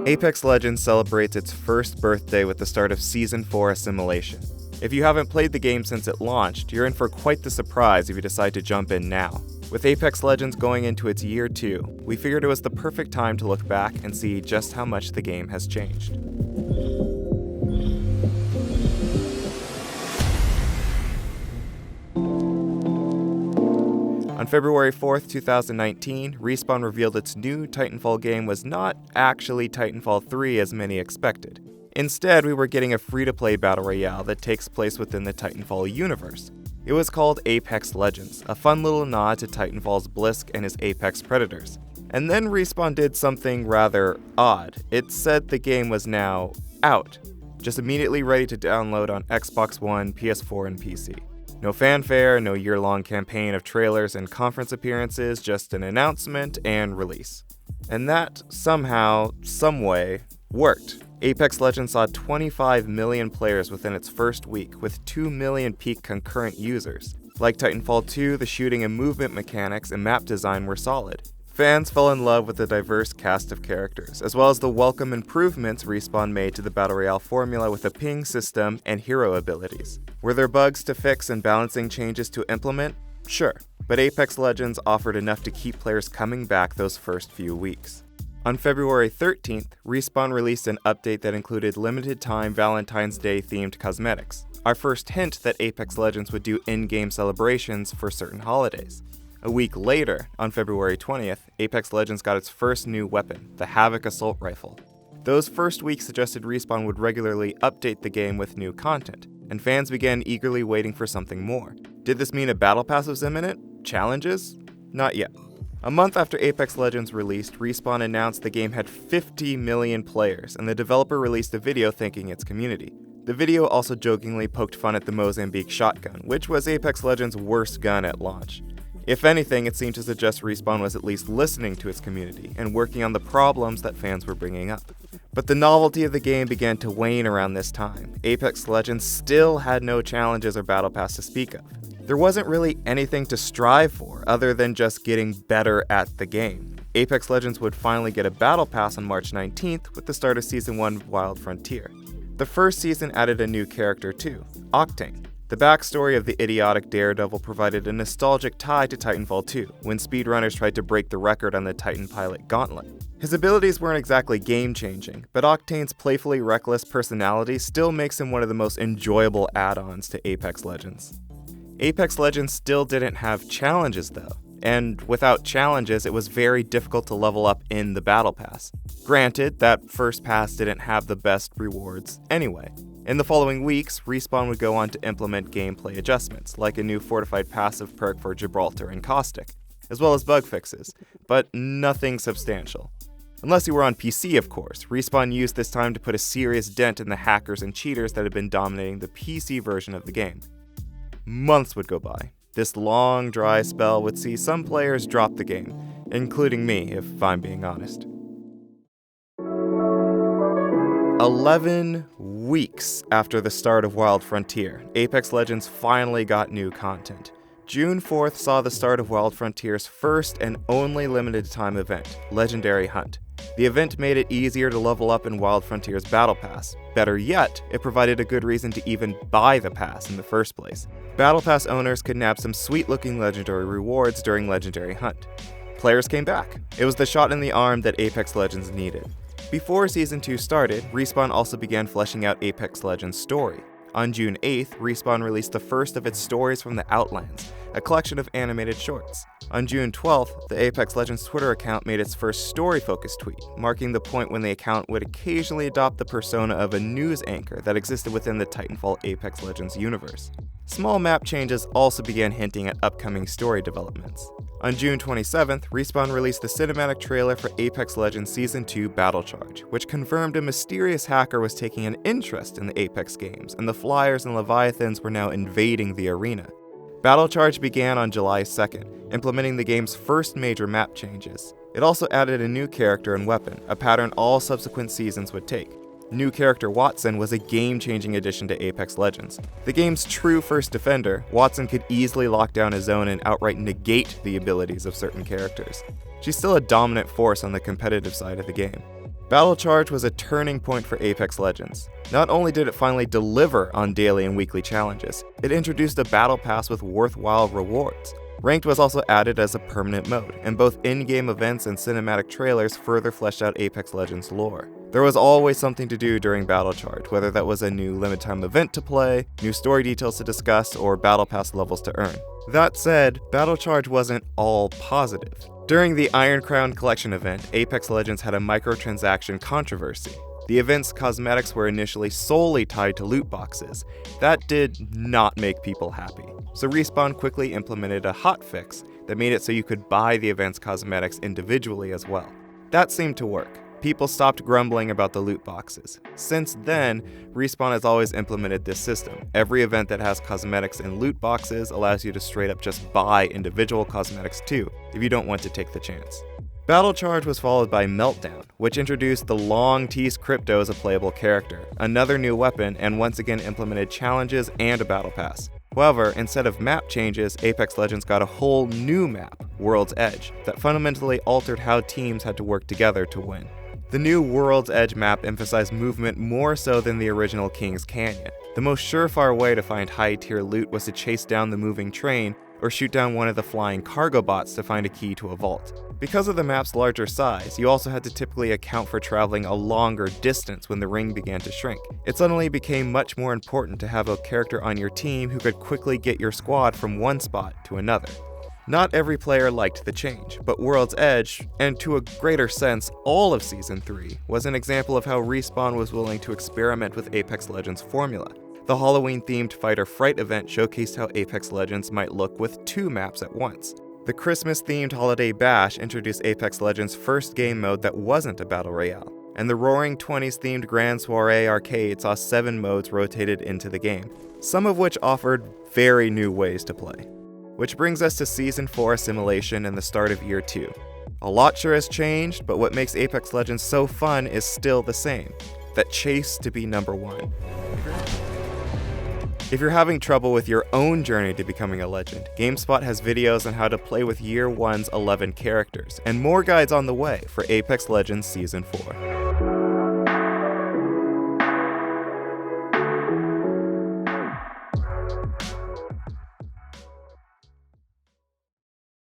Apex Legends celebrates its first birthday with the start of Season 4 Assimilation. If you haven't played the game since it launched, you're in for quite the surprise if you decide to jump in now. With Apex Legends going into its year 2, we figured it was the perfect time to look back and see just how much the game has changed. On February 4th, 2019, Respawn revealed its new Titanfall game was not actually Titanfall 3 as many expected. Instead, we were getting a free-to-play battle royale that takes place within the Titanfall universe. It was called Apex Legends, a fun little nod to Titanfall's Blisk and his Apex predators. And then Respawn did something rather odd. It said the game was now out, just immediately ready to download on Xbox One, PS4, and PC. No fanfare, no year-long campaign of trailers and conference appearances, just an announcement and release. And that, somehow, someway, worked. Apex Legends saw 25 million players within its first week, with 2 million peak concurrent users. Like Titanfall 2, the shooting and movement mechanics and map design were solid. Fans fell in love with the diverse cast of characters, as well as the welcome improvements Respawn made to the Battle Royale formula with a ping system and hero abilities. Were there bugs to fix and balancing changes to implement? Sure, but Apex Legends offered enough to keep players coming back those first few weeks. On February 13th, Respawn released an update that included limited-time Valentine's Day themed cosmetics, our first hint that Apex Legends would do in-game celebrations for certain holidays. A week later, on February 20th, Apex Legends got its first new weapon, the Havoc Assault Rifle. Those first weeks suggested Respawn would regularly update the game with new content, and fans began eagerly waiting for something more. Did this mean a battle pass was imminent? Challenges? Not yet. A month after Apex Legends released, Respawn announced the game had 50 million players, and the developer released a video thanking its community. The video also jokingly poked fun at the Mozambique shotgun, which was Apex Legends' worst gun at launch. If anything, it seemed to suggest Respawn was at least listening to its community and working on the problems that fans were bringing up. But the novelty of the game began to wane around this time. Apex Legends still had no challenges or battle pass to speak of. There wasn't really anything to strive for other than just getting better at the game. Apex Legends would finally get a battle pass on March 19th with the start of Season 1 of Wild Frontier. The first season added a new character too, Octane. The backstory of the idiotic daredevil provided a nostalgic tie to Titanfall 2, when speedrunners tried to break the record on the Titan Pilot Gauntlet. His abilities weren't exactly game-changing, but Octane's playfully reckless personality still makes him one of the most enjoyable add-ons to Apex Legends. Apex Legends still didn't have challenges though, and without challenges it was very difficult to level up in the Battle Pass. Granted, that first pass didn't have the best rewards anyway. In the following weeks, Respawn would go on to implement gameplay adjustments, like a new fortified passive perk for Gibraltar and Caustic, as well as bug fixes, but nothing substantial. Unless you were on PC, of course, Respawn used this time to put a serious dent in the hackers and cheaters that had been dominating the PC version of the game. Months would go by. This long, dry spell would see some players drop the game, including me, if I'm being honest. 11 weeks after the start of Wild Frontier, Apex Legends finally got new content. June 4th saw the start of Wild Frontier's first and only limited-time event, Legendary Hunt. The event made it easier to level up in Wild Frontier's Battle Pass. Better yet, it provided a good reason to even buy the pass in the first place. Battle Pass owners could nab some sweet-looking legendary rewards during Legendary Hunt. Players came back. It was the shot in the arm that Apex Legends needed. Before Season 2 started, Respawn also began fleshing out Apex Legends' story. On June 8th, Respawn released the first of its Stories from the Outlands, a collection of animated shorts. On June 12th, the Apex Legends Twitter account made its first story-focused tweet, marking the point when the account would occasionally adopt the persona of a news anchor that existed within the Titanfall Apex Legends universe. Small map changes also began hinting at upcoming story developments. On June 27th, Respawn released the cinematic trailer for Apex Legends Season 2 Battle Charge, which confirmed a mysterious hacker was taking an interest in the Apex games, and the Flyers and Leviathans were now invading the arena. Battle Charge began on July 2nd, implementing the game's first major map changes. It also added a new character and weapon, a pattern all subsequent seasons would take. New character Wattson was a game-changing addition to Apex Legends. The game's true first defender, Wattson could easily lock down a zone and outright negate the abilities of certain characters. She's still a dominant force on the competitive side of the game. Battle Charge was a turning point for Apex Legends. Not only did it finally deliver on daily and weekly challenges, it introduced a battle pass with worthwhile rewards. Ranked was also added as a permanent mode, and both in-game events and cinematic trailers further fleshed out Apex Legends lore. There was always something to do during Battle Charge, whether that was a new limited-time event to play, new story details to discuss, or Battle Pass levels to earn. That said, Battle Charge wasn't all positive. During the Iron Crown Collection event, Apex Legends had a microtransaction controversy. The event's cosmetics were initially solely tied to loot boxes. That did not make people happy. So Respawn quickly implemented a hotfix that made it so you could buy the event's cosmetics individually as well. That seemed to work. People stopped grumbling about the loot boxes. Since then, Respawn has always implemented this system. Every event that has cosmetics and loot boxes allows you to straight up just buy individual cosmetics too, if you don't want to take the chance. Battle Charge was followed by Meltdown, which introduced the long-teased Crypto as a playable character, another new weapon, and once again implemented challenges and a battle pass. However, instead of map changes, Apex Legends got a whole new map, World's Edge, that fundamentally altered how teams had to work together to win. The new World's Edge map emphasized movement more so than the original King's Canyon. The most surefire way to find high-tier loot was to chase down the moving train or shoot down one of the flying cargo bots to find a key to a vault. Because of the map's larger size, you also had to typically account for traveling a longer distance when the ring began to shrink. It suddenly became much more important to have a character on your team who could quickly get your squad from one spot to another. Not every player liked the change, but World's Edge, and to a greater sense, all of Season 3, was an example of how Respawn was willing to experiment with Apex Legends' formula. The Halloween-themed Fighter Fright event showcased how Apex Legends might look with two maps at once. The Christmas-themed Holiday Bash introduced Apex Legends' first game mode that wasn't a battle royale, and the Roaring Twenties-themed Grand Soiree Arcade saw 7 modes rotated into the game, some of which offered very new ways to play. Which brings us to Season 4 Assimilation and the start of Year 2. A lot sure has changed, but what makes Apex Legends so fun is still the same: that chase to be number 1. If you're having trouble with your own journey to becoming a legend, GameSpot has videos on how to play with Year 1's 11 characters, and more guides on the way for Apex Legends Season 4.